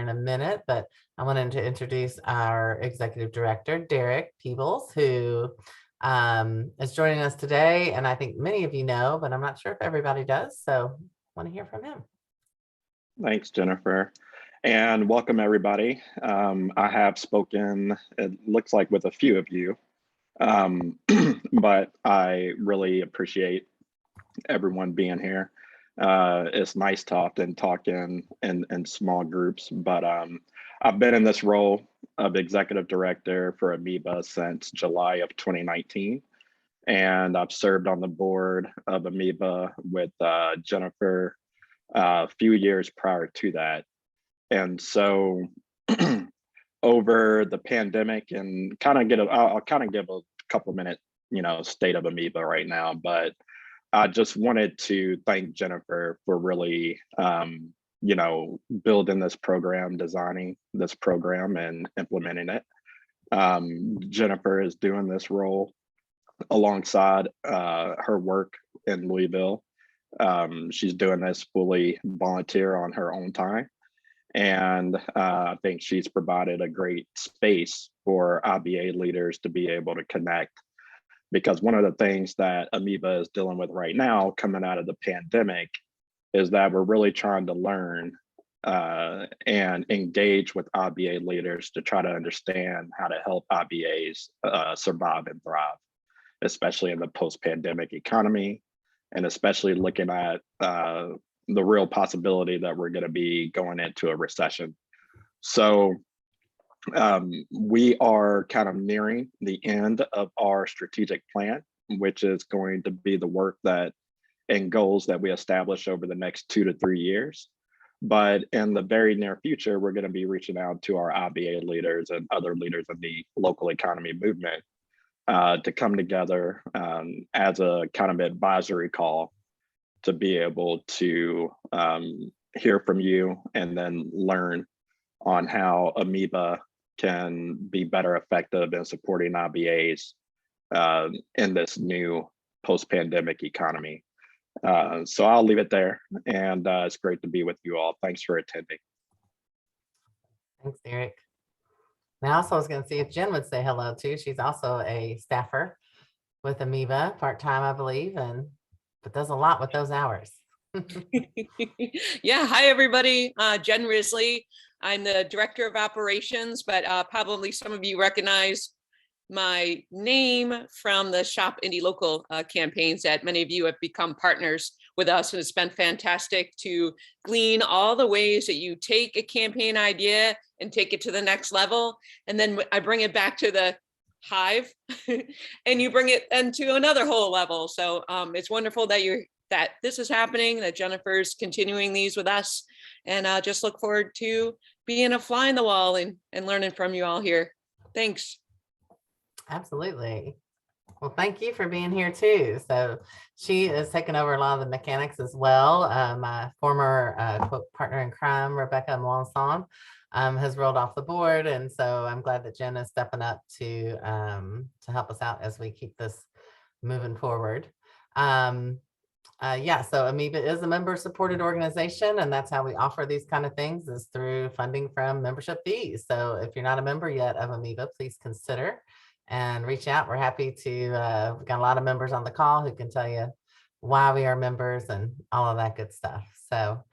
in a minute, but I wanted to introduce our executive director, Derek Peebles, who is joining us today. And I think many of you know, but I'm not sure if everybody does. So I want to hear from him. Thanks, Jennifer. And welcome, everybody. I have spoken, it looks like, with a few of you, but I really appreciate everyone being here. It's nice to often talk in small groups, but I've been in this role of executive director for Amoeba since July of 2019. And I've served on the board of Amoeba with Jennifer a few years prior to that. And so over the pandemic, and I'll kind of give a couple minute, state of Amoeba right now, but I just wanted to thank Jennifer for really, building this program, designing this program and implementing it. Jennifer is doing this role alongside her work in Louisville. She's doing this fully volunteer on her own time. And I think she's provided a great space for IBA leaders to be able to connect, because one of the things that Amoeba is dealing with right now coming out of the pandemic is that we're really trying to learn and engage with IBA leaders to try to understand how to help IBAs survive and thrive, especially in the post-pandemic economy, and especially looking at the real possibility that we're going to be going into a recession. So we are kind of nearing the end of our strategic plan, which is going to be the work and goals that we establish over the next 2 to 3 years. But in the very near future, we're going to be reaching out to our IBA leaders and other leaders in the local economy movement to come together as a kind of advisory call to be able to hear from you and then learn on how Amoeba can be better effective in supporting IBAs in this new post-pandemic economy. So I'll leave it there, and it's great to be with you all. Thanks for attending. Thanks, Derek. Now, also, I was going to see if Jen would say hello too. She's also a staffer with Amoeba, part-time, I believe, but does a lot with those hours. Yeah, hi everybody. Jen Risley. I'm the director of operations, but probably some of you recognize my name from the Shop Indie Local campaigns that many of you have become partners with us. And it's been fantastic to glean all the ways that you take a campaign idea and take it to the next level. And then I bring it back to the Hive and you bring it into another whole level. So it's wonderful that this is happening, that Jennifer's continuing these with us, and just look forward to being a fly in the wall and learning from you all here. Thanks. Absolutely. Well, thank you for being here too. So she is taking over a lot of the mechanics as well. My former quote partner in crime, Rebecca Mwanson, has rolled off the board. And so I'm glad that Jen is stepping up to help us out as we keep this moving forward. Yeah, so Amoeba is a member supported organization, and that's how we offer these kind of things, is through funding from membership fees. So if you're not a member yet of Amoeba, please consider and reach out. We're happy to, we've got a lot of members on the call who can tell you why we are members and all of that good stuff. So,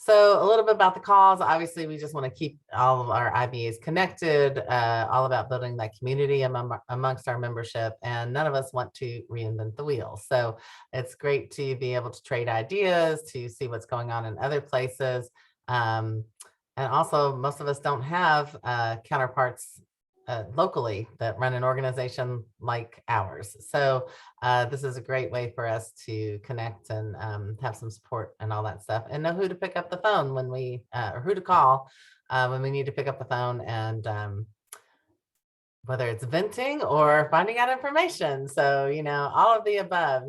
so a little bit about the cause. Obviously, we just want to keep all of our IBAs connected, all about building that community amongst our membership, and none of us want to reinvent the wheel. So it's great to be able to trade ideas, to see what's going on in other places. And also, most of us don't have counterparts locally that run an organization like ours. So this is a great way for us to connect and have some support and all that stuff, and know who to pick up the phone when we, or who to call when we need to pick up the phone, and whether it's venting or finding out information. So, all of the above,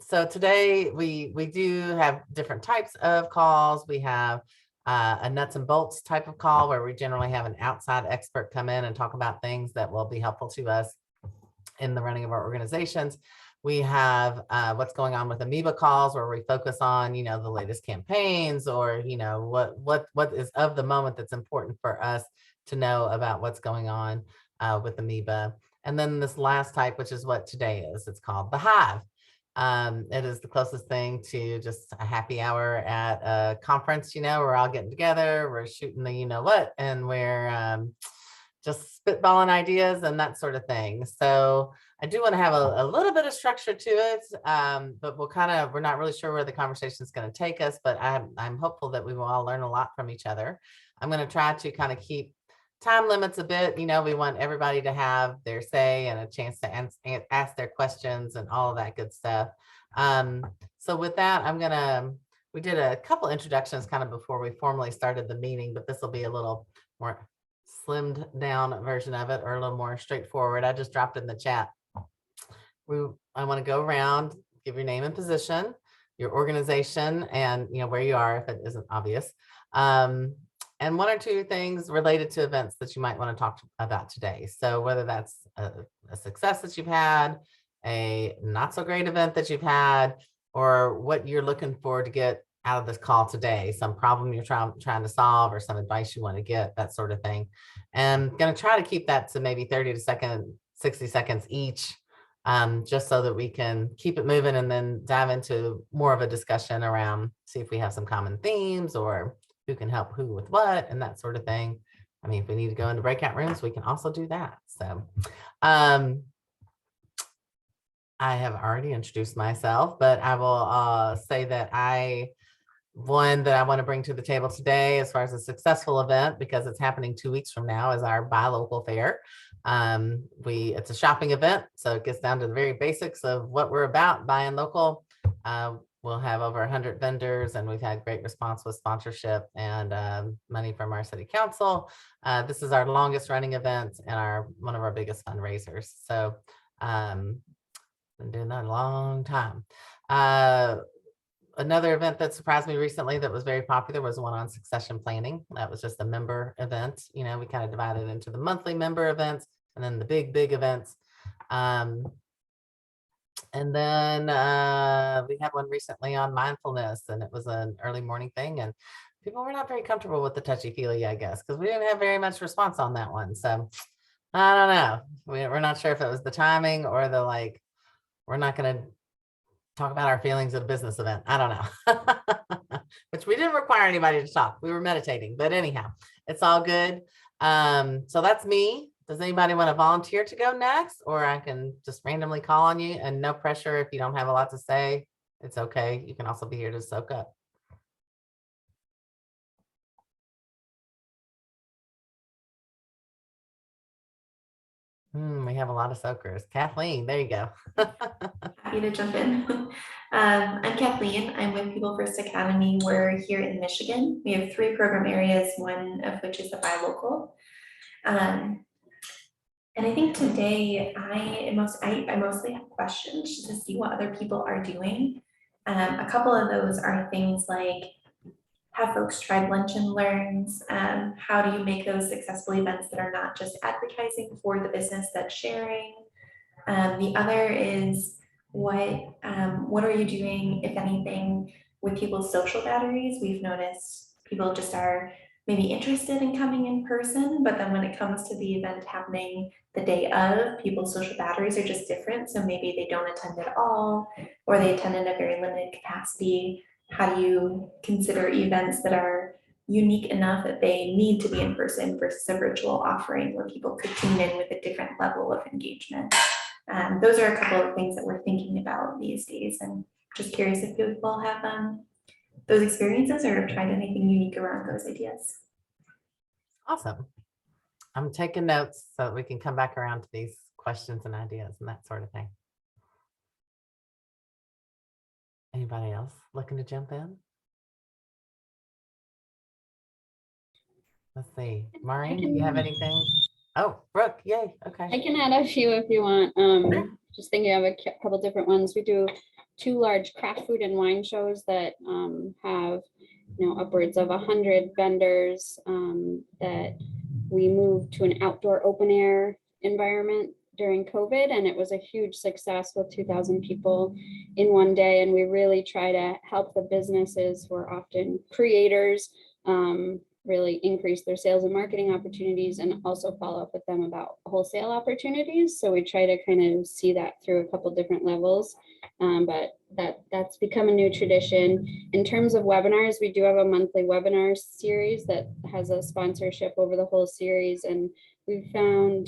so today we do have different types of calls. We have a nuts and bolts type of call where we generally have an outside expert come in and talk about things that will be helpful to us in the running of our organizations. We have what's going on with Amoeba calls, where we focus on, you know, the latest campaigns, or, you know, what is of the moment that's important for us to know about what's going on with Amoeba. And then this last type, which is what today is, it's called the Hive. It is the closest thing to just a happy hour at a conference. You know, we're all getting together, we're shooting the, you know what, and we're just spitballing ideas and that sort of thing. So I do want to have a little bit of structure to it, but we're not really sure where the conversation is going to take us, but I'm hopeful that we will all learn a lot from each other. I'm going to try to kind of keep time limits a bit. You know, we want everybody to have their say and a chance to ask their questions and all of that good stuff. So with that, we did a couple introductions kind of before we formally started the meeting, but this will be a little more slimmed down version of it, or a little more straightforward. I just dropped in the chat. I want to go around, give your name and position, your organization, and, you know, where you are if it isn't obvious. And one or two things related to events that you might want to talk about today. So whether that's a success that you've had, a not so great event that you've had, or what you're looking for to get out of this call today, some problem you're trying to solve, or some advice you want to get, that sort of thing. And I'm going to try to keep that to maybe 60 seconds each, just so that we can keep it moving and then dive into more of a discussion around, see if we have some common themes, or who can help who with what, and that sort of thing. I mean, if we need to go into breakout rooms, we can also do that. So I have already introduced myself, but I will say that one that I want to bring to the table today, as far as a successful event, because it's happening 2 weeks from now, is our Buy Local Fair. It's a shopping event, so it gets down to the very basics of what we're about, buying local. We'll have over 100 vendors, and we've had great response with sponsorship and money from our city council. This is our longest running event and one of our biggest fundraisers. So been doing that a long time. Another event that surprised me recently that was very popular was one on succession planning. That was just a member event. You know, we kind of divided into the monthly member events and then the big events. And then we had one recently on mindfulness, and it was an early morning thing, and people were not very comfortable with the touchy-feely, I guess, because we didn't have very much response on that one. So I don't know. We're not sure if it was the timing or the, like, we're not going to talk about our feelings at a business event. I don't know. Which we didn't require anybody to talk. We were meditating, but anyhow, it's all good. So that's me. Does anybody want to volunteer to go next? Or I can just randomly call on you, and no pressure if you don't have a lot to say. It's okay. You can also be here to soak up. We have a lot of soakers. Kathleen, there you go. Happy to jump in. I'm Kathleen. I'm with People First Academy. We're here in Michigan. We have 3 program areas, one of which is the Buy Local. And I think today I mostly have questions to see what other people are doing. A couple of those are things like, have folks tried lunch and learns? How do you make those successful events that are not just advertising for the business that's sharing? The other is, what are you doing, if anything, with people's social batteries? We've noticed people just are maybe interested in coming in person, but then when it comes to the event happening the day of, people's social batteries are just different. So maybe they don't attend at all, or they attend in a very limited capacity. How do you consider events that are unique enough that they need to be in person versus a virtual offering where people could tune in with a different level of engagement? Those are a couple of things that we're thinking about these days, and just curious if people have those experiences or have tried anything unique around those ideas. Awesome. I'm taking notes so that we can come back around to these questions and ideas and that sort of thing. Anybody else looking to jump in? Let's see. Maureen, do you have anything? Oh, Brooke, yay. Okay. I can add a few if you want. Just thinking of a couple different ones. We do 2 large craft food and wine shows that have, upwards of 100 vendors that we move to an outdoor open air environment during COVID, and it was a huge success with 2,000 people in one day. And we really try to help the businesses who are often creators really increase their sales and marketing opportunities, and also follow up with them about wholesale opportunities. So we try to kind of see that through a couple different levels. But that's become a new tradition. In terms of webinars, we do have a monthly webinar series that has a sponsorship over the whole series, and we've found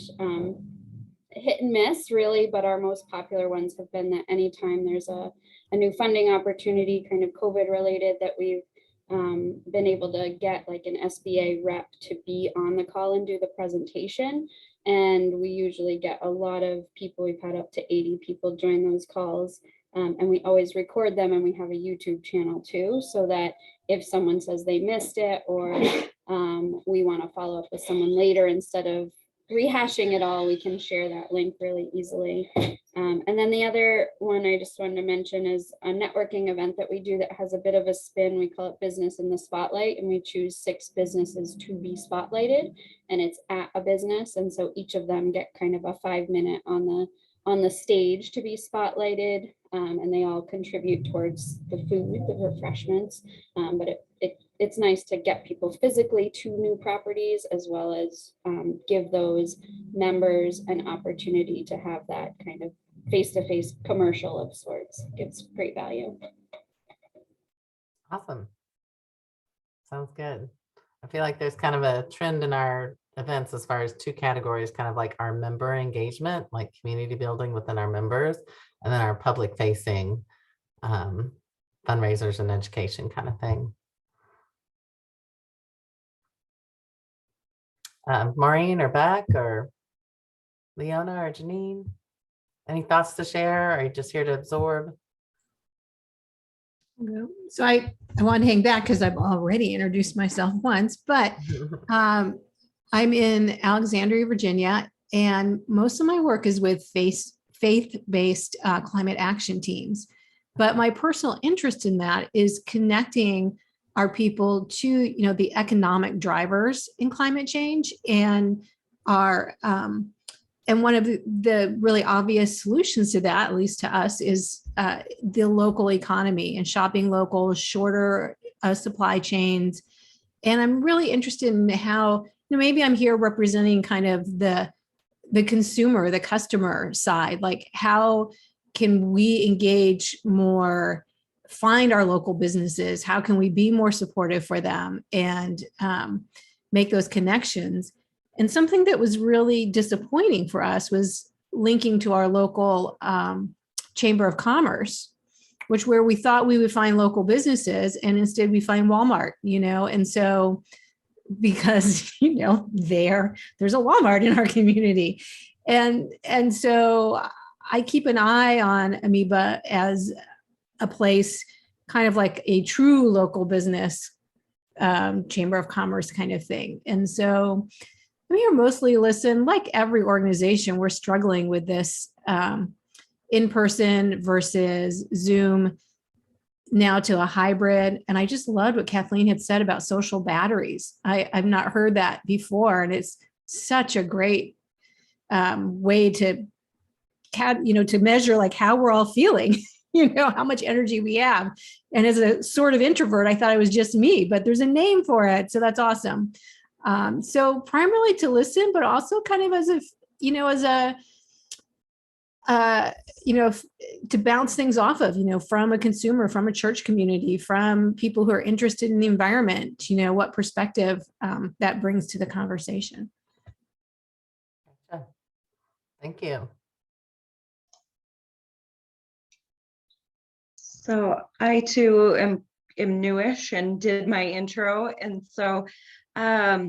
hit and miss really, but our most popular ones have been that anytime there's a new funding opportunity, kind of COVID related, that we've been able to get like an SBA rep to be on the call and do the presentation. And we usually get a lot of people. We've had up to 80 people join those calls. And we always record them, and we have a YouTube channel too, so that if someone says they missed it, or we want to follow up with someone later, instead of rehashing it all, we can share that link really easily. And then the other one I just wanted to mention is a networking event that we do that has a bit of a spin. We call it Business in the Spotlight, and we choose 6 businesses to be spotlighted, and it's at a business. And so each of them get kind of a 5-minute on the stage to be spotlighted, and they all contribute towards the food, the refreshments. But it's nice to get people physically to new properties, as well as give those members an opportunity to have that kind of face-to-face commercial of sorts. Gives great value. Awesome. Sounds good. I feel like there's kind of a trend in our events as far as 2 categories, kind of like our member engagement, like community building within our members, and then our public facing fundraisers and education kind of thing. Maureen or Beck or Leona or Janine, any thoughts to share? Or are you just here to absorb? So I want to hang back because I've already introduced myself once, but I'm in Alexandria, Virginia, and most of my work is with faith-based climate action teams. But my personal interest in that is connecting our people to, the economic drivers in climate change, and and one of the really obvious solutions to that, at least to us, is the local economy and shopping local, shorter supply chains. And I'm really interested in how, maybe I'm here representing kind of the consumer, the customer side, like how can we engage more, find our local businesses, how can we be more supportive for them, and make those connections. And something that was really disappointing for us was linking to our local Chamber of Commerce, where we thought we would find local businesses, and instead we find Walmart, and so because, there's a Walmart in our community. And so I keep an eye on Amoeba as a place kind of like a true local business Chamber of Commerce kind of thing. And so I'm here mostly listen. Like every organization, we're struggling with this in-person versus Zoom now to a hybrid. And I just loved what Kathleen had said about social batteries. I've not heard that before. And it's such a great way to measure like how we're all feeling, how much energy we have. And as a sort of introvert, I thought it was just me, but there's a name for it. So that's awesome. So primarily to listen, but also kind of as if, to bounce things off of, from a consumer, from a church community, from people who are interested in the environment, what perspective that brings to the conversation. Gotcha. Thank you. So I too am newish and did my intro. And so, as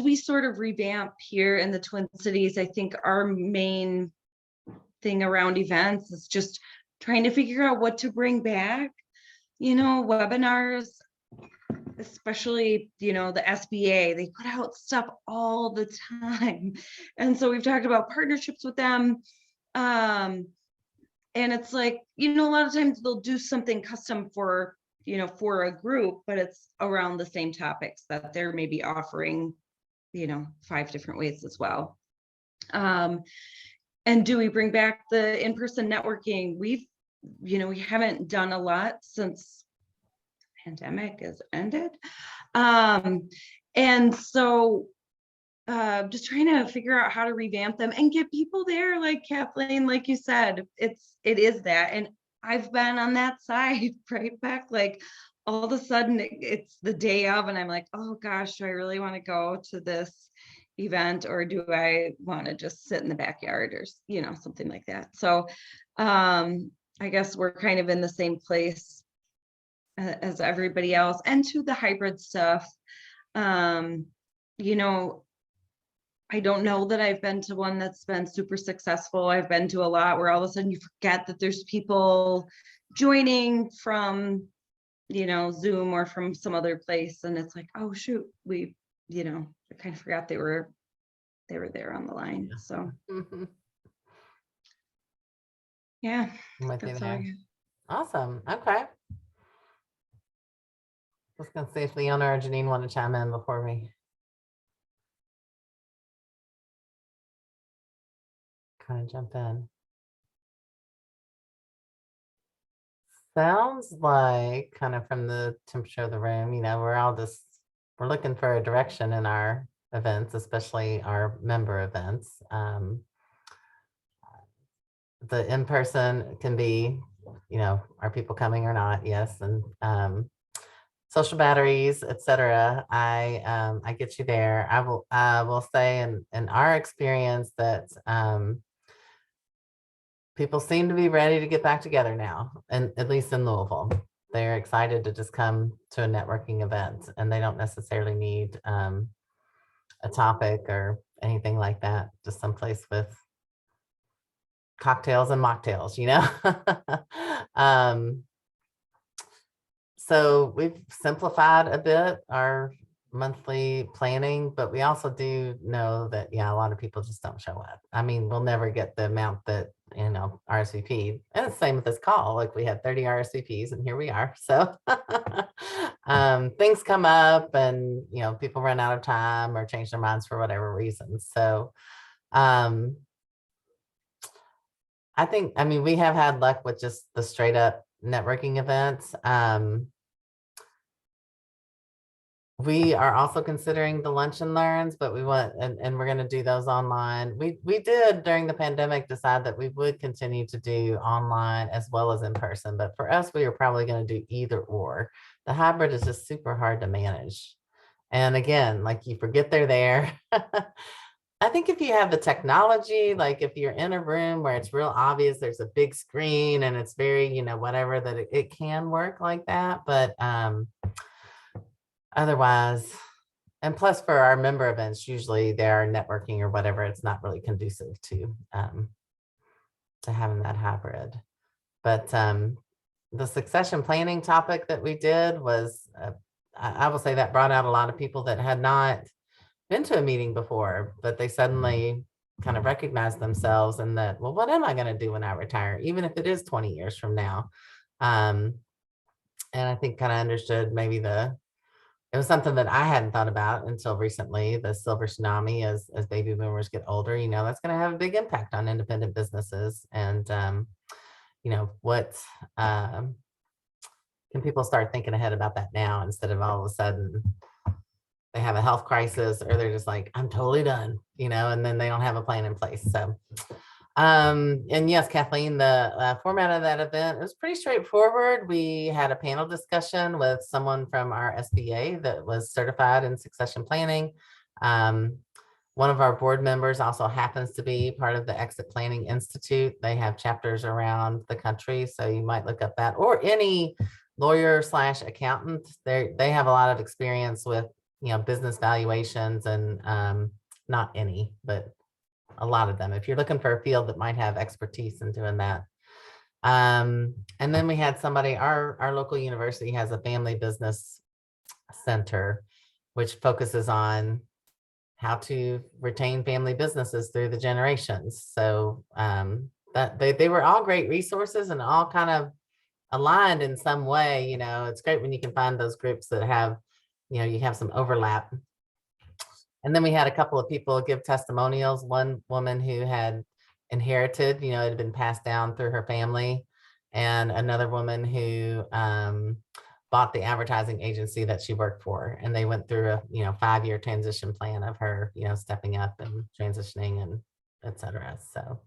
we sort of revamp here in the Twin Cities, I think our main thing around events is just trying to figure out what to bring back, webinars, especially, the SBA, they put out stuff all the time. And so we've talked about partnerships with them. And it's like, a lot of times they'll do something custom for a group, but it's around the same topics that they're maybe offering, 5 different ways as well. And do we bring back the in-person networking? We haven't done a lot since the pandemic has ended. And so just trying to figure out how to revamp them and get people there, like Kathleen, like you said, it is that. And I've been on that side, right back, like all of a sudden it's the day of and I'm like, oh gosh, do I really want to go to this event, or do I want to just sit in the backyard, or something like that. So I guess we're kind of in the same place as everybody else. And to the hybrid stuff, I don't know that I've been to one that's been super successful. I've been to a lot where all of a sudden you forget that there's people joining from, Zoom or from some other place. And it's like, oh shoot, we, I kind of forgot they were there on the line. So Mhm. yeah, I'm with you that's all I there. got. Awesome. Okay. Just gonna see if Leona or Janine want to chime in before we kind of jump in. Sounds like, kind of from the temperature of the room, we're looking for a direction in our events, especially our member events. The in-person can be, are people coming or not? Yes. And social batteries, etc. I get you there. I will say in our experience that people seem to be ready to get back together now, and at least in Louisville. They're excited to just come to a networking event, and they don't necessarily need a topic or anything like that. Just someplace with cocktails and mocktails, So we've simplified a bit our monthly planning, but we also do know that, a lot of people just don't show up. I mean, we'll never get the amount that, RSVP'd. And it's the same with this call. Like, we had 30 RSVPs and here we are. So things come up and, people run out of time or change their minds for whatever reason. So I mean, we have had luck with just the straight up networking events. We are also considering the lunch and learns, but we want, and we're going to do those online. We did during the pandemic decide that we would continue to do online as well as in person, but for us, we are probably going to do either or. The hybrid is just super hard to manage. And again, like, you forget they're there. I think if you have the technology, like if you're in a room where it's real obvious, there's a big screen and it's very, whatever, that it can work like that. But otherwise, and plus for our member events, usually they are networking or whatever, it's not really conducive to having that hybrid. But the succession planning topic that we did was, I will say, that brought out a lot of people that had not been to a meeting before, but they suddenly kind of recognized themselves and that, well, what am I going to do when I retire, even if it is 20 years from now? And I think kind of understood maybe it was something that I hadn't thought about until recently, the silver tsunami as baby boomers get older, that's going to have a big impact on independent businesses. And, what can people start thinking ahead about that now, instead of all of a sudden they have a health crisis, or they're just like, I'm totally done, and then they don't have a plan in place. So, and yes, Kathleen, the format of that event was pretty straightforward. We had a panel discussion with someone from our SBA that was certified in succession planning. One of our board members also happens to be part of the Exit Planning Institute. They have chapters around the country, so you might look up that, or any lawyer/accountant. They have a lot of experience with business valuations, and not any, but a lot of them, if you're looking for a field that might have expertise in doing that. And then we had somebody, our local university has a family business center, which focuses on how to retain family businesses through the generations. So that they were all great resources and all kind of aligned in some way. It's great when you can find those groups that have, you have some overlap. And then we had a couple of people give testimonials. One woman who had inherited, it had been passed down through her family, and another woman who bought the advertising agency that she worked for. And they went through a 5-year transition plan of her, stepping up and transitioning and et cetera. So,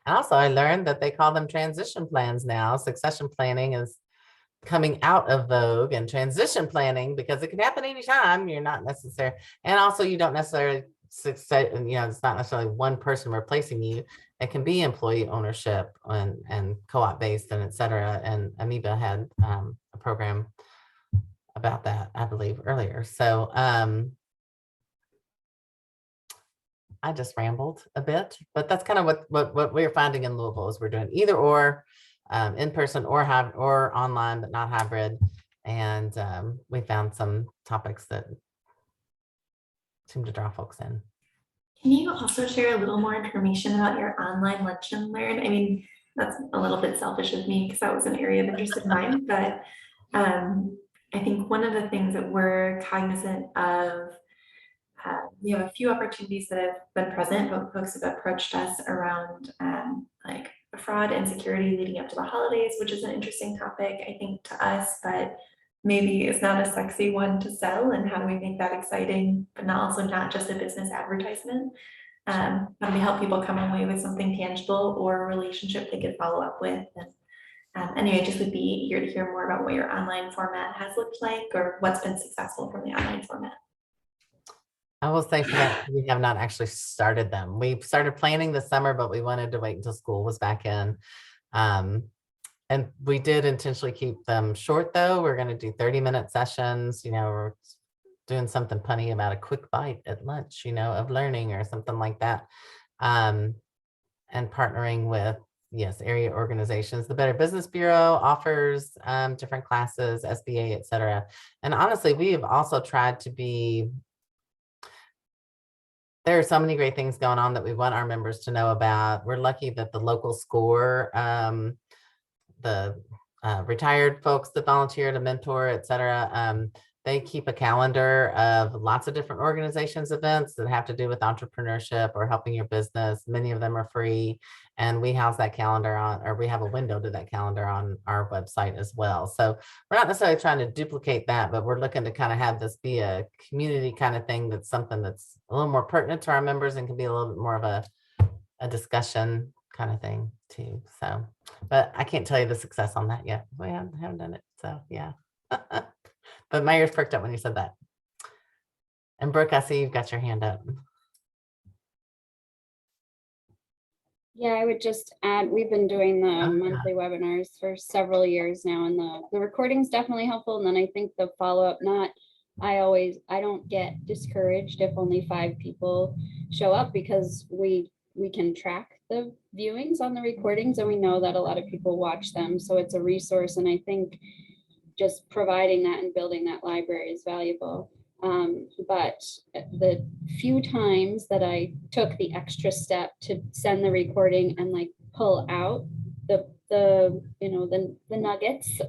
and also I learned that they call them transition plans now. Succession planning is coming out of vogue, and transition planning, because it can happen anytime. You're not necessary, and also you don't necessarily success, it's not necessarily one person replacing you. It can be employee ownership and co-op based and et cetera. And Amoeba had a program about that, I believe, earlier. So I just rambled a bit, but that's kind of what we're finding in Louisville is we're doing either or, in person or online, but not hybrid. And we found some topics that seem to draw folks in. Can you also share a little more information about your online lunch and learn? I mean, that's a little bit selfish of me because that was an area of interest of mine, but I think one of the things that we're cognizant of, we have a few opportunities that have been present, but folks have approached us around like fraud and security leading up to the holidays, which is an interesting topic, I think, to us, but maybe it's not a sexy one to sell. And how do we make that exciting, but not just a business advertisement? How do we help people come away with something tangible or a relationship they could follow up with? And anyway, just would be eager to hear more about what your online format has looked like or what's been successful from the online format. I will say for that, we have not actually started them. We started planning this summer, but we wanted to wait until school was back in. And we did intentionally keep them short though. We're going to do 30-minute sessions, we're doing something punny about a quick bite at lunch, of learning or something like that. And partnering with, yes, area organizations. The Better Business Bureau offers different classes, SBA, et cetera. And honestly, we have also tried to be, there are so many great things going on that we want our members to know about. We're lucky that the local SCORE, the retired folks that volunteer to mentor, et cetera, they keep a calendar of lots of different organizations events that have to do with entrepreneurship or helping your business. Many of them are free, and we house that calendar on, or we have a window to that calendar on our website as well. So we're not necessarily trying to duplicate that, but we're looking to kind of have this be a community kind of thing that's something that's a little more pertinent to our members and can be a little bit more of a discussion kind of thing too. So, but I can't tell you the success on that yet. We haven't done it. So yeah. But my ears perked up when you said that. And Brooke, I see you've got your hand up. Yeah, I would just add, we've been doing the yeah. monthly webinars for several years now, and the recording's definitely helpful. And then I think the follow-up, I don't get discouraged if only 5 people show up, because we can track the viewings on the recordings and we know that a lot of people watch them. So it's a resource. And I think just providing that and building that library is valuable. But the few times that I took the extra step to send the recording and like pull out the nuggets,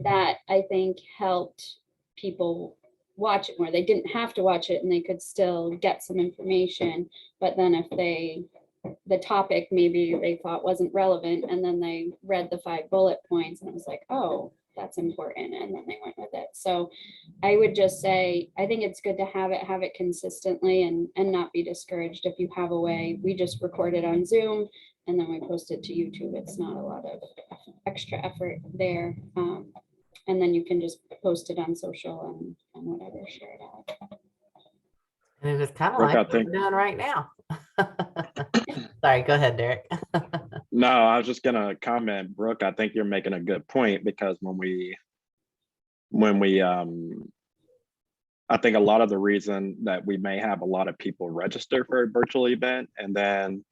that I think helped people watch it more. They didn't have to watch it and they could still get some information. But then if the topic maybe they thought wasn't relevant, and then they read the 5 bullet points and it was like, oh, that's important, and then they went with it. So I would just say, I think it's good to have it consistently and not be discouraged if you have a way. We just record it on Zoom and then we post it to YouTube. It's not a lot of extra effort there. And then you can just post it on social and whatever, share it out. And it is kind of like what we're doing right now. Sorry, go ahead, Derek. No, I was just gonna comment, Brooke, I think you're making a good point, because when we I think a lot of the reason that we may have a lot of people register for a virtual event and then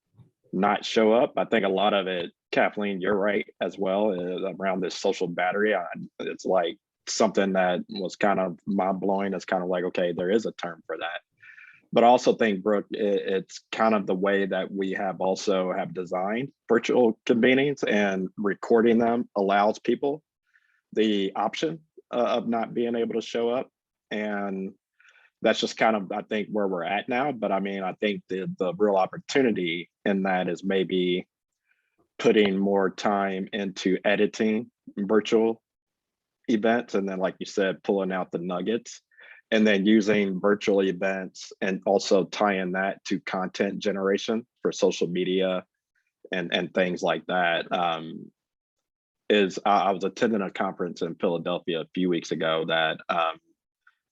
not show up, I think a lot of it, Kathleen, you're right as well, is around this social battery. It's like something that was kind of mind blowing. It's kind of like, okay, there is a term for that. But I also think, Brooke, it's kind of the way that we have designed virtual convenings, and recording them allows people the option of not being able to show up. And that's just kind of, I think, where we're at now. But I mean, I think the real opportunity in that is maybe putting more time into editing virtual events, and then, like you said, pulling out the nuggets, and then using virtual events and also tying that to content generation for social media and things like that. I was attending a conference in Philadelphia a few weeks ago that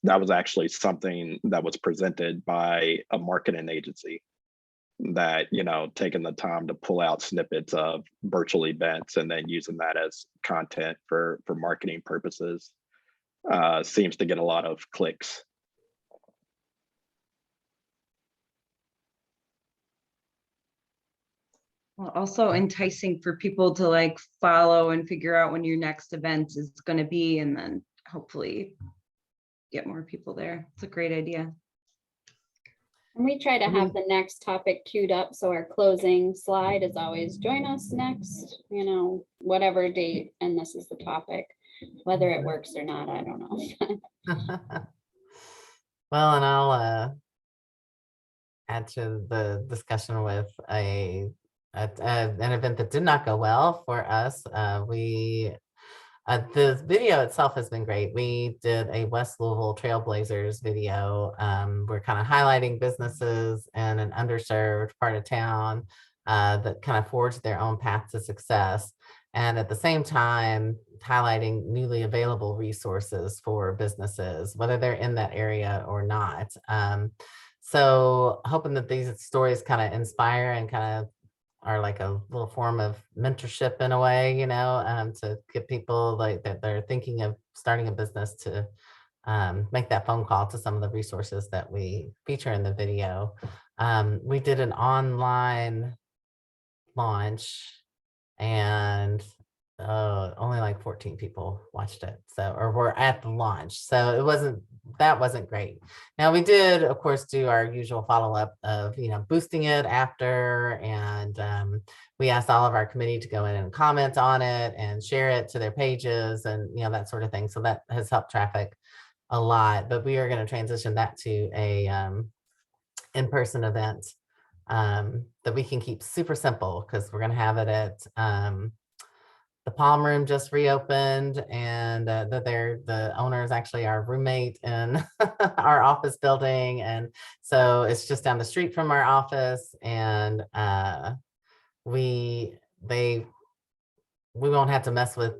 that was actually something that was presented by a marketing agency, that, you know, taking the time to pull out snippets of virtual events and then using that as content for marketing purposes seems to get a lot of clicks. Well, also enticing for people to like follow and figure out when your next event is going to be, and then hopefully get more people there. It's a great idea. And we try to have the next topic queued up. So our closing slide is always join us next, you know, whatever date. And this is the topic, whether it works or not, I don't know. Well, and I'll add to the discussion with an event that did not go well for us. The video itself has been great. We did a West Louisville Trailblazers video. We're kind of highlighting businesses in an underserved part of town that kind of forged their own path to success. And at the same time, highlighting newly available resources for businesses, whether they're in that area or not. So hoping that these stories kind of inspire and kind of are like a little form of mentorship in a way, you know, to get people like that they're thinking of starting a business to make that phone call to some of the resources that we feature in the video. We did an online launch, and only like 14 people watched it, so, or were at the launch, so that wasn't great. Now we did, of course, do our usual follow-up of, you know, boosting it after, and we asked all of our committee to go in and comment on it and share it to their pages and, you know, that sort of thing. So that has helped traffic a lot, but we are going to transition that to a in-person event that we can keep super simple, because we're going to have it at the Palm Room just reopened, and the owner is actually our roommate in our office building, and so it's just down the street from our office, and we won't have to mess with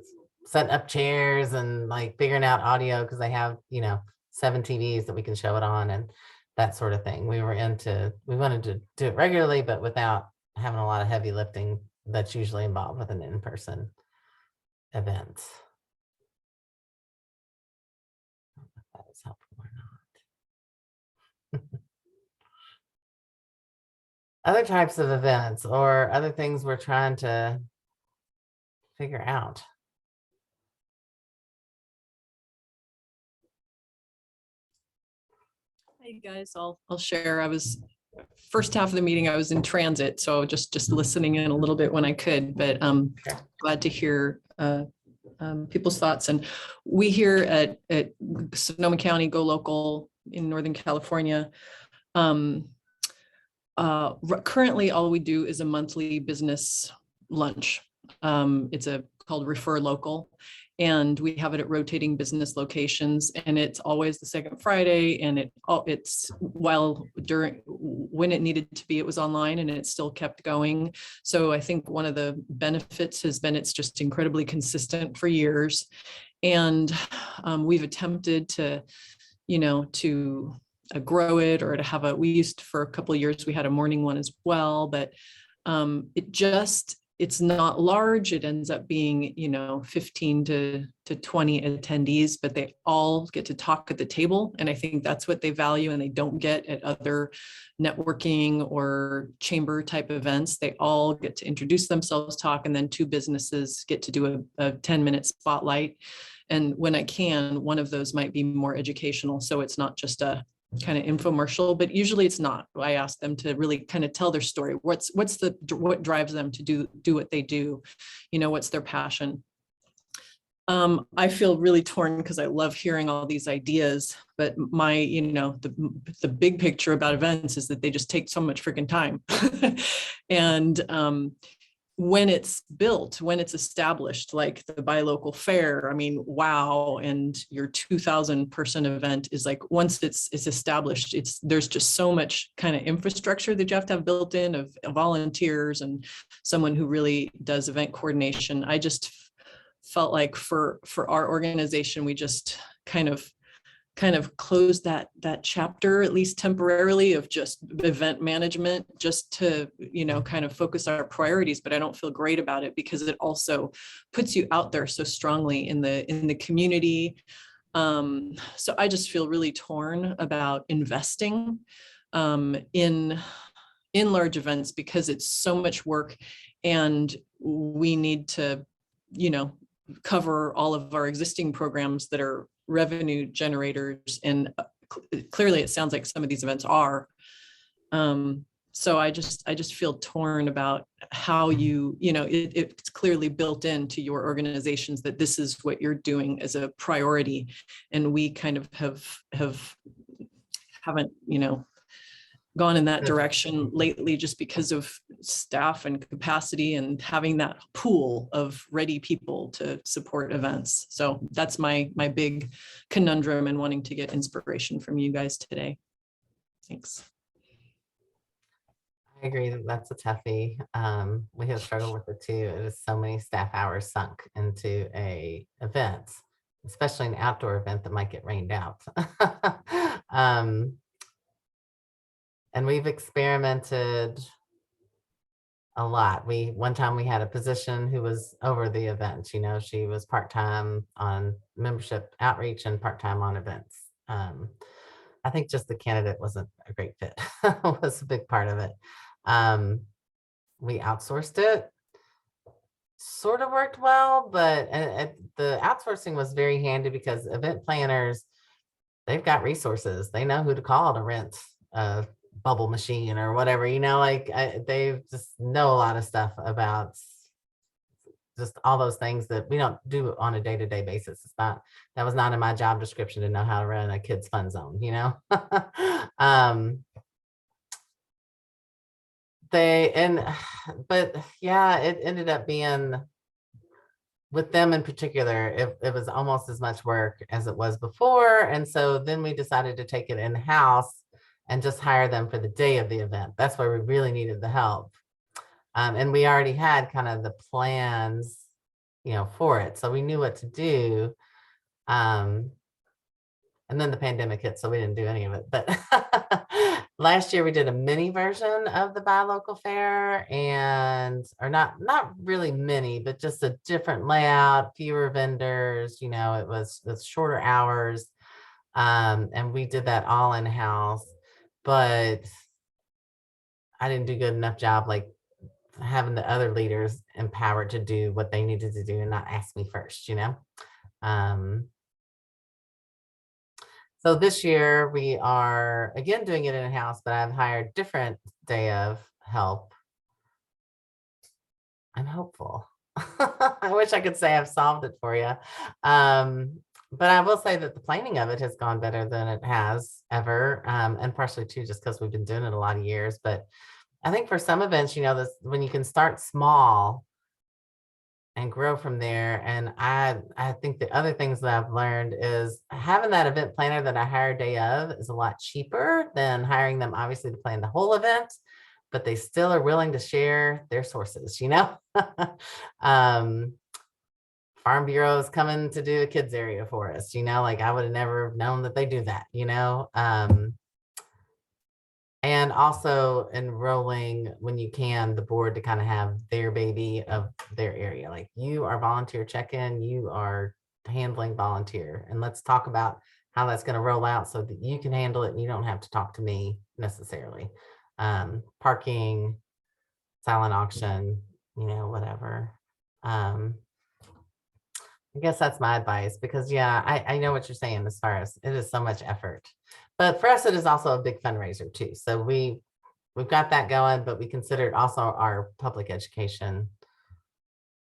setting up chairs and like figuring out audio, because they have, you know, 7 TVs that we can show it on and that sort of thing. We wanted to do it regularly, but without having a lot of heavy lifting that's usually involved with an in-person event. I don't know if that was helpful or not. Other types of events or other things we're trying to figure out. Hey guys, I'll share. I was first half of the meeting, I was in transit, so just listening in a little bit when I could, but glad to hear people's thoughts. And we here at Sonoma County Go Local in Northern California, currently all we do is a monthly business lunch. It's called Refer Local, and we have it at rotating business locations, and it's always the second Friday, and it's when it needed to be, it was online, and it still kept going. So I think one of the benefits has been it's just incredibly consistent for years. And we've attempted to, you know, to grow it, or to have for a couple of years, we had a morning one as well, but it's not large. It ends up being, you know, 15 to 20 attendees, but they all get to talk at the table. And I think that's what they value, and they don't get at other networking or chamber type events. They all get to introduce themselves, talk, and then 2 businesses get to do a 10-minute spotlight. And when I can, one of those might be more educational. So it's not just a kind of infomercial, but usually it's not. I ask them to really kind of tell their story. What drives them to do what they do? You know, what's their passion? I feel really torn because I love hearing all these ideas, but my, the big picture about events is that they just take so much freaking time. And when it's built, when it's established, like the buy local fair, I mean, wow. And your 2,000 person event is like, once it's established, there's just so much kind of infrastructure that you have to have built in of volunteers and someone who really does event coordination. I just felt like for our organization, we just kind of closed that chapter, at least temporarily, of just event management, just to, kind of focus our priorities. But I don't feel great about it because it also puts you out there so strongly in the community. So I just feel really torn about investing in large events because it's so much work, and we need to, cover all of our existing programs that are revenue generators. And clearly it sounds like some of these events are. So I just feel torn about how it's clearly built into your organizations that this is what you're doing as a priority. And we kind of haven't, gone in that direction lately just because of staff and capacity and having that pool of ready people to support events. So that's my big conundrum and wanting to get inspiration from you guys today. Thanks. I agree that that's a toughie. We have struggled with it too. It is so many staff hours sunk into a event, especially an outdoor event that might get rained out. And we've experimented a lot. One time we had a position who was over the event. She was part-time on membership outreach and part-time on events. I think just the candidate wasn't a great fit. Was a big part of it. We outsourced it. Sort of worked well, but the outsourcing was very handy because event planners, they've got resources. They know who to call to rent a bubble machine or whatever, they just know a lot of stuff about just all those things that we don't do on a day-to-day basis. That was not in my job description to know how to run a kids fun zone, but yeah, it ended up being, with them in particular, it was almost as much work as it was before. And so then we decided to take it in-house and just hire them for the day of the event. That's where we really needed the help. And we already had kind of the plans, for it. So we knew what to do. And then the pandemic hit, so we didn't do any of it. But last year we did a mini version of the Buy Local Fair, or not really mini, but just a different layout, fewer vendors, it was shorter hours. And we did that all in-house. But I didn't do a good enough job, like having the other leaders empowered to do what they needed to do and not ask me first, So this year we are again doing it in-house, but I've hired different day of help. I'm hopeful. I wish I could say I've solved it for you. But I will say that the planning of it has gone better than it has ever. And partially too, just because we've been doing it a lot of years. But I think for some events, when you can start small and grow from there. And I think the other things that I've learned is having that event planner that I hire day of is a lot cheaper than hiring them, obviously, to plan the whole event, but they still are willing to share their sources, Farm Bureau is coming to do a kids area for us, I would have never known that they do that, and also enrolling when you can the board to kind of have their baby of their area. Like, you are volunteer check-in, you are handling volunteer, and let's talk about how that's going to roll out so that you can handle it and you don't have to talk to me necessarily. Parking, silent auction, whatever. I guess that's my advice, because I know what you're saying as far as it is so much effort. But for us, it is also a big fundraiser too. So we've got that going, but we consider it also our public education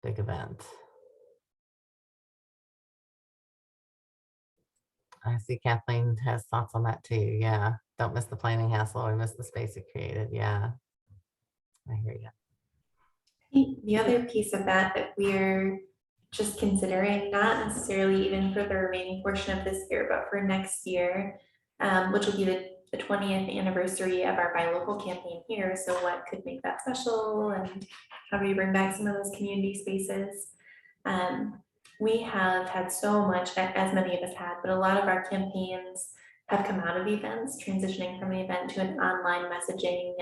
big event. I see Kathleen has thoughts on that too. Yeah. Don't miss the planning hassle or miss the space it created. Yeah. I hear you. I think the other piece of that that we're just considering, not necessarily even for the remaining portion of this year, but for next year, which will be the 20th anniversary of our Buy Local campaign here. So what could make that special, and how do we bring back some of those community spaces? We have had so much, as many of us had, but a lot of our campaigns have come out of events, transitioning from an event to an online messaging,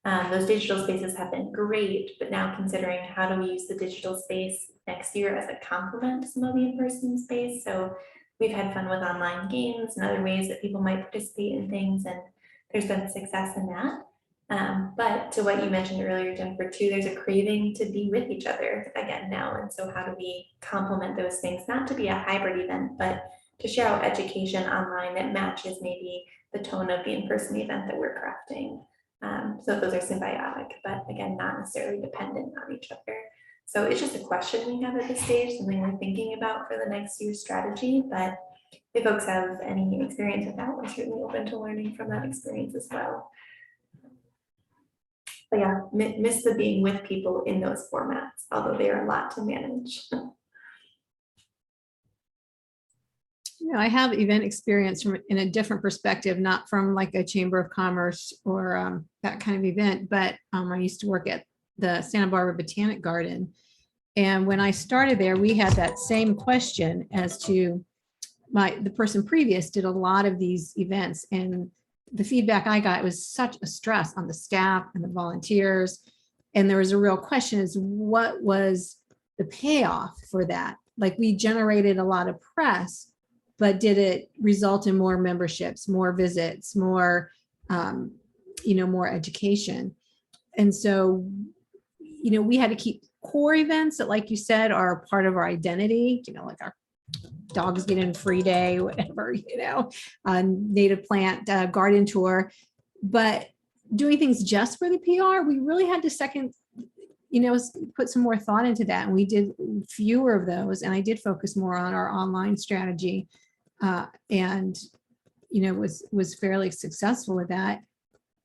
and those digital spaces have been great, but now considering how do we use the digital space next year as a complement to some of the in-person space. So we've had fun with online games and other ways that people might participate in things, and there's been success in that. But to what you mentioned earlier, Jennifer, too, there's a craving to be with each other again now. And so how do we complement those things, not to be a hybrid event, but to share out education online that matches maybe the tone of the in-person event that we're crafting. So those are symbiotic, but again, not necessarily dependent on each other. So it's just a question we have at this stage, something we're thinking about for the next year's strategy. But if folks have any experience with that, we're certainly open to learning from that experience as well. But yeah, miss the being with people in those formats, although they are a lot to manage. I have event experience from in a different perspective, not from like a Chamber of Commerce or that kind of event, but I used to work at the Santa Barbara Botanic Garden. And when I started there, we had that same question as to the person previous did a lot of these events, and the feedback I got was such a stress on the staff and the volunteers. And there was a real question is what was the payoff for that? Like, we generated a lot of press, but did it result in more memberships, more visits, more, more education? And so, we had to keep core events that, like you said, are part of our identity, like our dogs get in free day, whatever, native plant garden tour. But doing things just for the PR, we really had to put some more thought into that. And we did fewer of those. And I did focus more on our online strategy and was fairly successful with that.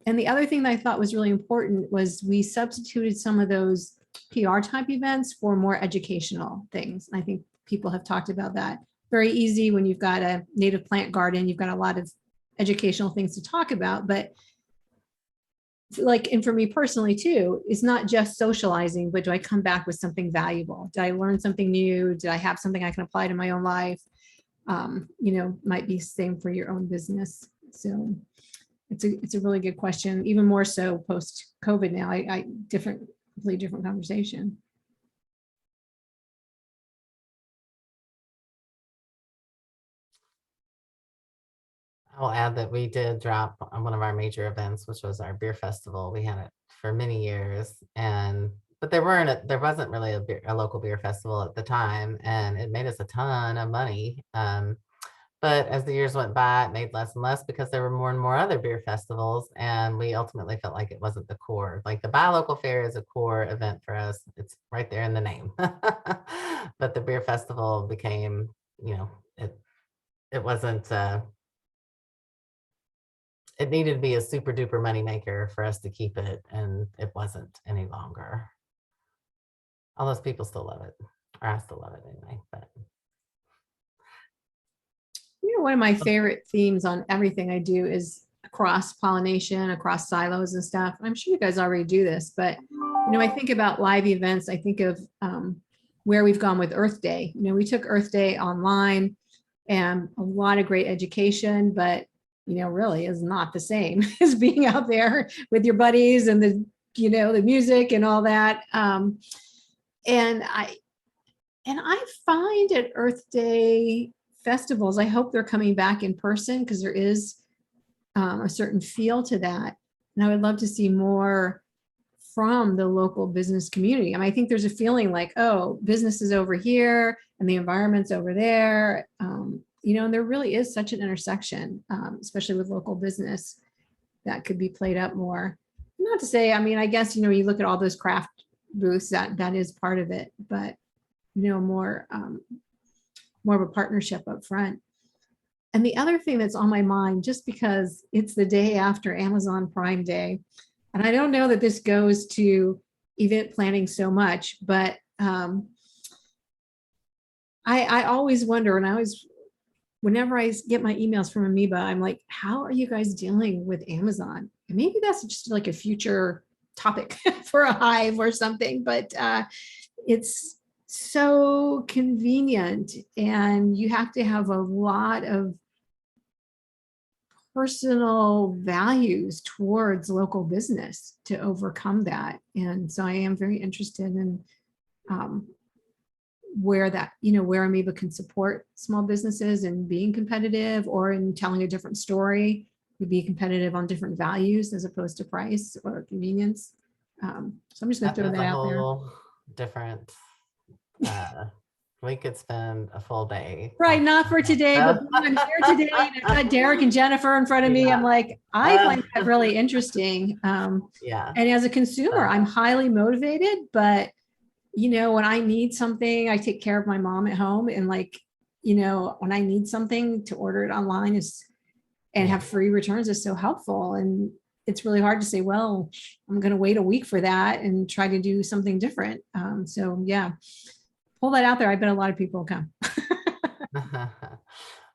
And the other thing that I thought was really important was we substituted some of those PR type events for more educational things. And I think people have talked about that. Very easy when you've got a native plant garden, you've got a lot of educational things to talk about, but and for me personally too, it's not just socializing, but do I come back with something valuable? Did I learn something new? Did I have something I can apply to my own life? Might be the same for your own business. So it's a really good question, even more so post COVID now. Completely different conversation. I'll add that we did drop on one of our major events, which was our beer festival. We had it for many years, but there wasn't really a local beer festival at the time, and it made us a ton of money. But as the years went by, it made less and less because there were more and more other beer festivals, and we ultimately felt like it wasn't the core. Like the Buy Local Fair is a core event for us. It's right there in the name. But the beer festival became, it wasn't, it needed to be a super duper moneymaker for us to keep it, and it wasn't any longer. All those people still love it, or I still love it anyway. But one of my favorite themes on everything I do is cross-pollination, across silos and stuff. I'm sure you guys already do this, but I think about live events. I think of where we've gone with Earth Day. We took Earth Day online, and a lot of great education, but really is not the same as being out there with your buddies and the music and all that. And I find at Earth Day festivals, I hope they're coming back in person, because there is a certain feel to that. And I would love to see more from the local business community. I think there's a feeling like, oh, business is over here and the environment's over there. And there really is such an intersection, especially with local business, that could be played up more. Not to say, I guess, you look at all those craft booths, that is part of it, but more of a partnership up front. And the other thing that's on my mind, just because it's the day after Amazon Prime Day, and I don't know that this goes to event planning so much, but I always wonder, and whenever I get my emails from Amoeba, I'm like, how are you guys dealing with Amazon? And maybe that's just like a future topic for a Hive or something, but it's so convenient, and you have to have a lot of personal values towards local business to overcome that. And so I am very interested in where that, where Amoeba can support small businesses and being competitive, or in telling a different story, to be competitive on different values as opposed to price or convenience. So I'm just going to throw that out there. Whole different. We could spend a full day. Right, not for today, but I'm here today. And I've got Derek and Jennifer in front of me. I'm like, I find that really interesting. Yeah. And as a consumer, I'm highly motivated, but when I need something, I take care of my mom at home, and when I need something, to order it online and have free returns is so helpful. And it's really hard to say, well, I'm going to wait a week for that and try to do something different. So yeah, pull that out there. I bet a lot of people will come.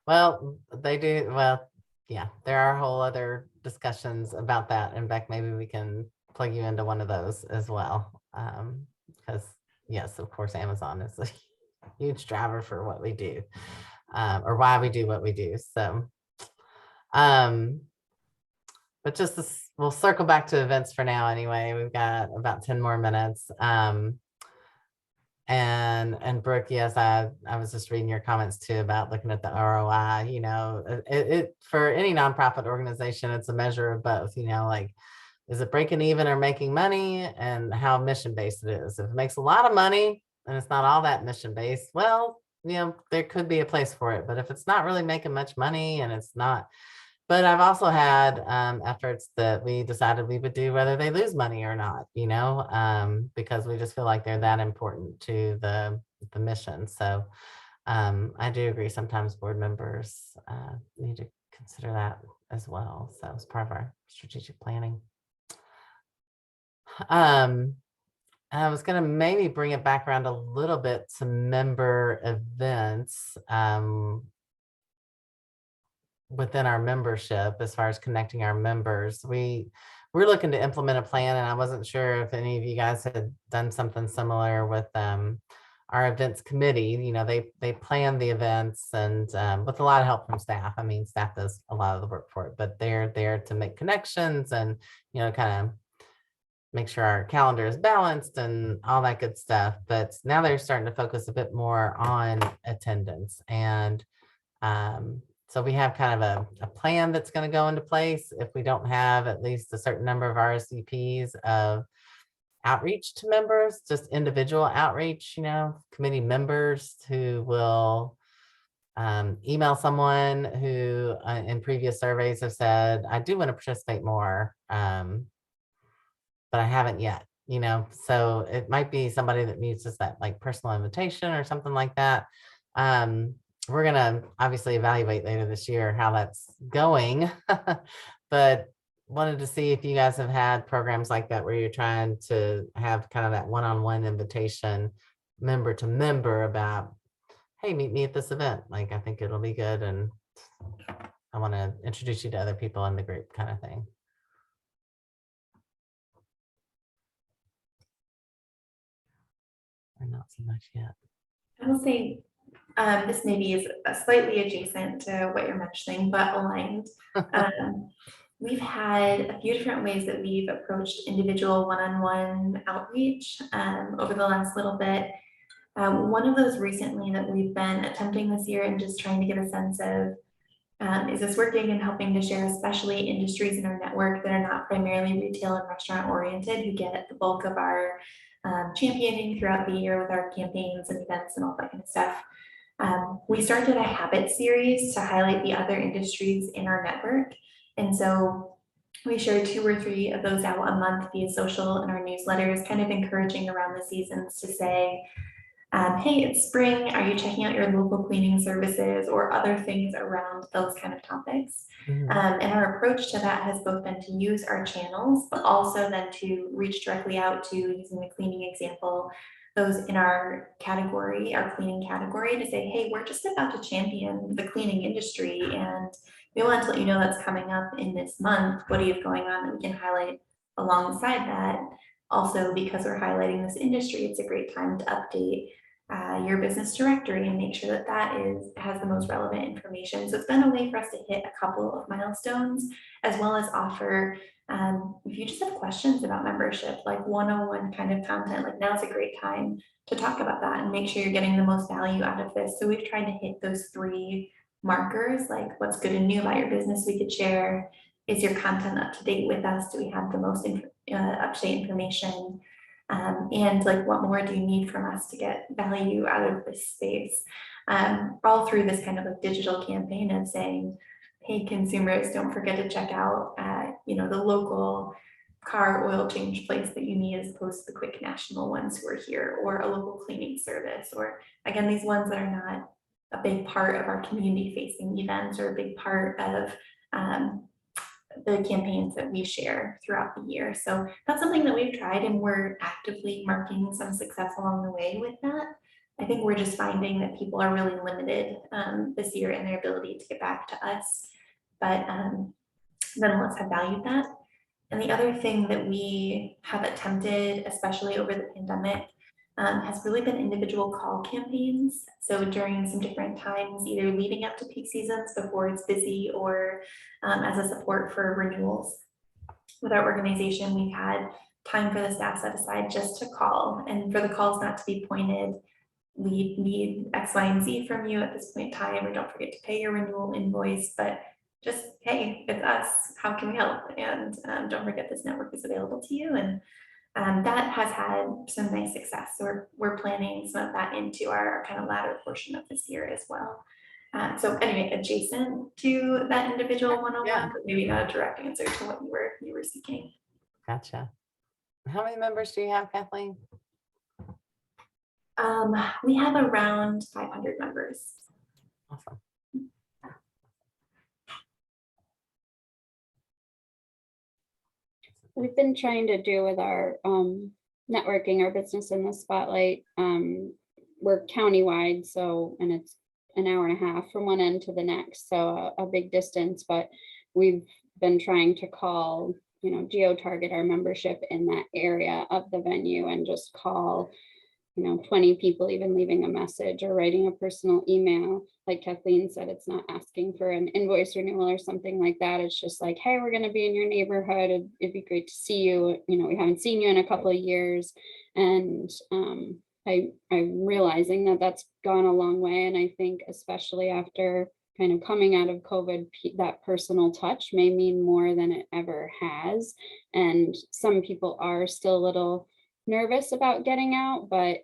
Well, they do. Well, yeah, there are whole other discussions about that. In fact, maybe we can plug you into one of those as well. Because yes, of course, Amazon is a huge driver for what we do, or why we do what we do. So, but just this, we'll circle back to events for now anyway. We've got about 10 more minutes. And Brooke, yes, I was just reading your comments too about looking at the ROI. It for any nonprofit organization, it's a measure of both. Like, is it breaking even or making money, and how mission based it is. If it makes a lot of money and it's not all that mission based, well, there could be a place for it. But if it's not really making much money and it's not. But I've also had efforts that we decided we would do whether they lose money or not, because we just feel like they're that important to the mission. So I do agree, sometimes board members need to consider that as well. So it's part of our strategic planning. I was going to maybe bring it back around a little bit to member events. Within our membership, as far as connecting our members, we're looking to implement a plan, and I wasn't sure if any of you guys had done something similar with our events committee. They plan the events, and with a lot of help from staff. I mean, staff does a lot of the work for it, but they're there to make connections and kind of make sure our calendar is balanced and all that good stuff. But now they're starting to focus a bit more on attendance, and so we have kind of a plan that's going to go into place if we don't have at least a certain number of RSVPs of outreach to members, just individual outreach, committee members who will email someone who in previous surveys have said, I do want to participate more, but I haven't yet, so it might be somebody that needs just that like personal invitation or something like that. We're going to obviously evaluate later this year how that's going, but wanted to see if you guys have had programs like that where you're trying to have kind of that one-on-one invitation member to member about, hey, meet me at this event. Like, I think it'll be good, and I want to introduce you to other people in the group, kind of thing. Or not so much yet. I will say this maybe is slightly adjacent to what you're mentioning, but aligned. We've had a few different ways that we've approached individual one-on-one outreach over the last little bit. One of those recently that we've been attempting this year and just trying to get a sense of, is this working, and helping to share especially industries in our network that are not primarily retail and restaurant oriented, who get the bulk of our championing throughout the year with our campaigns and events and all that kind of stuff. We started a habit series to highlight the other industries in our network. And so we share 2 or 3 of those out a month via social and our newsletters, kind of encouraging around the seasons to say, hey, it's spring, are you checking out your local cleaning services or other things around those kind of topics? And our approach to that has both been to use our channels, but also then to reach directly out to, using the cleaning example, those in our category, our cleaning category, to say, hey, we're just about to champion the cleaning industry and we want to let you know that's coming up in this month. What do you have going on that we can highlight alongside that? Also, because we're highlighting this industry, it's a great time to update your business directory and make sure that that has the most relevant information. So it's been a way for us to hit a couple of milestones, as well as offer, if you just have questions about membership, like 101 kind of content, like now's a great time to talk about that and make sure you're getting the most value out of this. So we've tried to hit those 3 markers, like what's good and new about your business we could share. Is your content up to date with us? Do we have the most up-to-date information? And like, what more do you need from us to get value out of this space? All through this kind of like digital campaign of saying, hey, consumers, don't forget to check out, the local car oil change place that you need, as opposed to the quick national ones who are here, or a local cleaning service, or again, these ones that are not a big part of our community facing events or a big part of the campaigns that we share throughout the year. So that's something that we've tried, and we're actively marking some success along the way with that. I think we're just finding that people are really limited this year in their ability to get back to us, but nonetheless have valued that. And the other thing that we have attempted, especially over the pandemic, has really been individual call campaigns. So during some different times, either leading up to peak seasons before it's busy, or as a support for renewals. With our organization, we've had time for the staff set aside just to call, and for the calls not to be pointed, we need X, Y, and Z from you at this point in time, or don't forget to pay your renewal invoice, but just, hey, it's us, how can we help? And don't forget this network is available to you. And that has had some nice success. So we're planning some of that into our kind of latter portion of this year as well. So anyway, adjacent to that individual one-on-one, but maybe not a direct answer to what you were seeking. Gotcha. How many members do you have, Kathleen? We have around 500 members. Awesome. We've been trying to do with our networking, our business in the spotlight. We're countywide, so, and it's an hour and a half from one end to the next, so a big distance, but we've been trying to call, geo-target our membership in that area of the venue and just call 20 people, even leaving a message or writing a personal email. Like Kathleen said, it's not asking for an invoice renewal or something like that. It's just like, hey, we're going to be in your neighborhood. It'd be great to see you. We haven't seen you in a couple of years. And I'm realizing that that's gone a long way. And I think especially after kind of coming out of COVID, that personal touch may mean more than it ever has. And some people are still a little nervous about getting out, but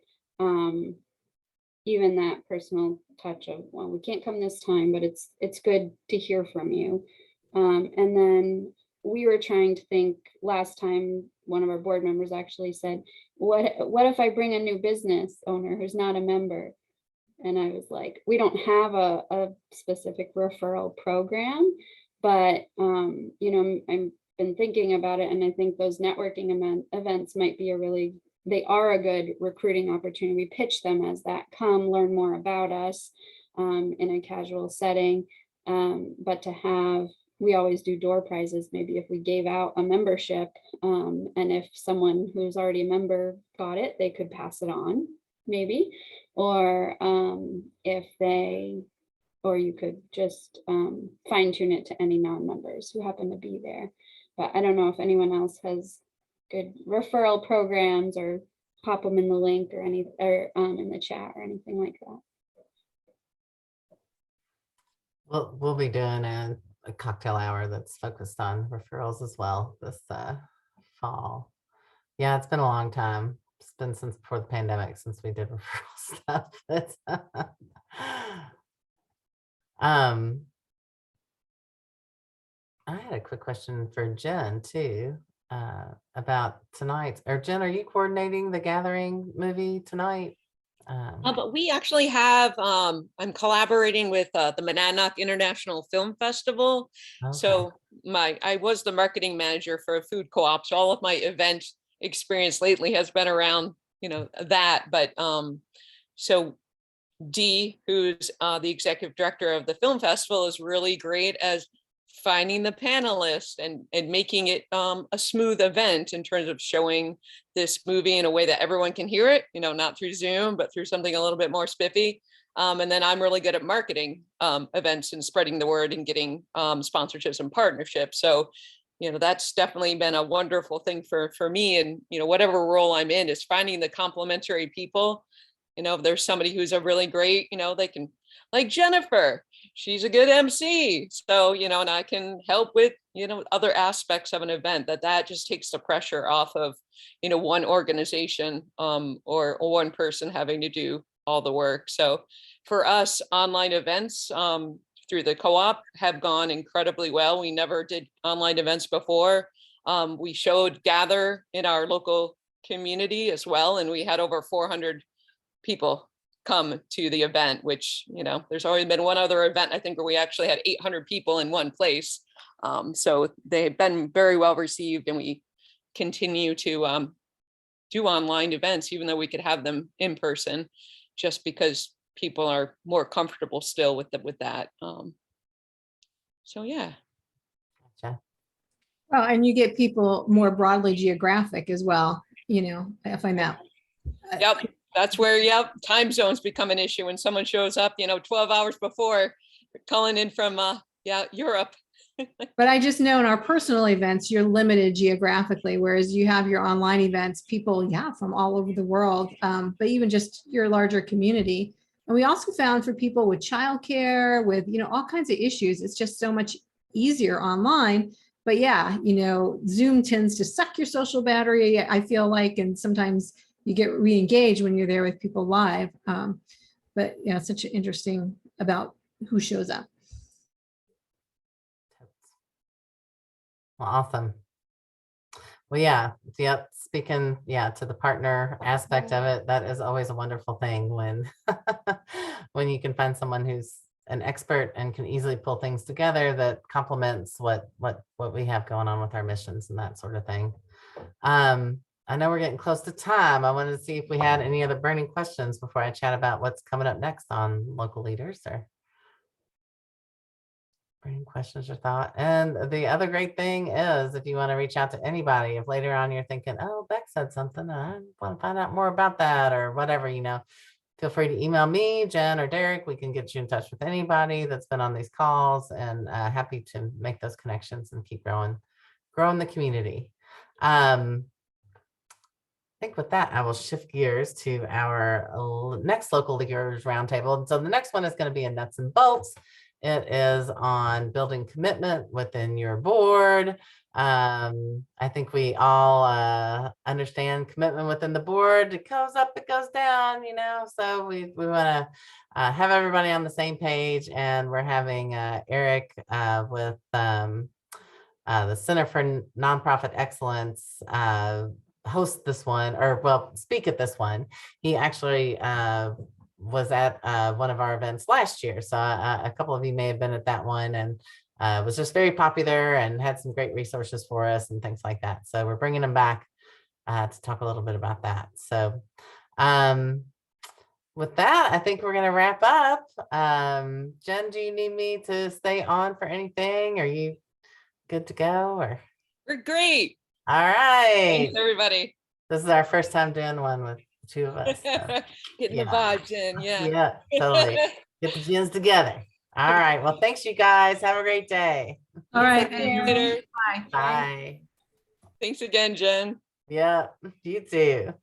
even that personal touch of, well, we can't come this time, but it's good to hear from you. And then we were trying to think, last time one of our board members actually said, what if I bring a new business owner who's not a member? And I was like, we don't have a specific referral program, but I've been thinking about it, and I think those networking events might be they are a good recruiting opportunity. We pitch them as that, come learn more about us in a casual setting. But we always do door prizes. Maybe if we gave out a membership, and if someone who's already a member got it, they could pass it on, maybe. Or or you could just fine tune it to any non-members who happen to be there. But I don't know if anyone else has good referral programs, or pop them in the link or in the chat or anything like that. We'll be doing a cocktail hour that's focused on referrals as well this fall. Yeah, it's been a long time. It's been since before the pandemic since we did referral stuff. I had a quick question for Jen too, about tonight. Or Jen, are you coordinating the Gathering movie tonight? But we actually have, I'm collaborating with the Monadnock International Film Festival. okay. So I was the marketing manager for a food co-op. So all of my event experience lately has been around, that. But so Dee, who's the executive director of the film festival, is really great as finding the panelists and making it a smooth event in terms of showing this movie in a way that everyone can hear it, not through Zoom, but through something a little bit more spiffy. And then I'm really good at marketing events and spreading the word and getting sponsorships and partnerships. So, that's definitely been a wonderful thing for me. And, whatever role I'm in is finding the complementary people. If there's somebody who's a really great, they can, like Jennifer, she's a good MC. So, and I can help with, other aspects of an event that just takes the pressure off of, one organization or one person having to do all the work. So for us, online events through the co-op have gone incredibly well. We never did online events before. We showed Gather in our local community as well. And we had over 400 people come to the event, which, there's always been one other event, I think, where we actually had 800 people in one place. So they've been very well received, and we continue to do online events, even though we could have them in person, just because people are more comfortable still with that. So yeah. Gotcha. Well, and you get people more broadly geographic as well, I find that. Yep. That's where, time zones become an issue when someone shows up, 12 hours before, calling in from, Europe. But I just know in our personal events, you're limited geographically, whereas you have your online events, people, from all over the world, but even just your larger community. And we also found for people with childcare, with, all kinds of issues, it's just so much easier online. But Zoom tends to suck your social battery, I feel like, and sometimes you get re-engaged when you're there with people live. But it's such an interesting about who shows up. Well, awesome. Well, yep. Speaking, to the partner aspect of it, that is always a wonderful thing when when you can find someone who's an expert and can easily pull things together that complements what we have going on with our missions and that sort of thing. I know we're getting close to time. I wanted to see if we had any other burning questions before I chat about what's coming up next on local leaders, or burning questions or thought. And the other great thing is, if you want to reach out to anybody, if later on you're thinking, oh, Beck said something, I want to find out more about that or whatever, feel free to email me, Jen, or Derek. We can get you in touch with anybody that's been on these calls, and happy to make those connections and keep growing the community. I think with that, I will shift gears to our next local leaders roundtable. And so the next one is going to be in nuts and bolts. It is on building commitment within your board. I think we all understand commitment within the board. It goes up, it goes down, so we want to have everybody on the same page. And we're having Eric with the Center for Nonprofit Excellence host this one, speak at this one. He actually was at one of our events last year. So a couple of you may have been at that one, and was just very popular and had some great resources for us and things like that. So we're bringing him back to talk a little bit about that. So with that, I think we're going to wrap up. Jen, do you need me to stay on for anything? Are you good to go? Or We're great. all right. Thanks, everybody. This is our first time doing one with two of us. So. Getting the vibes in, Yeah, totally. Get the gins together. All right. Well, thanks, you guys. Have a great day. All right. Later. Bye. Bye. Thanks again, Jen. Yeah, you too.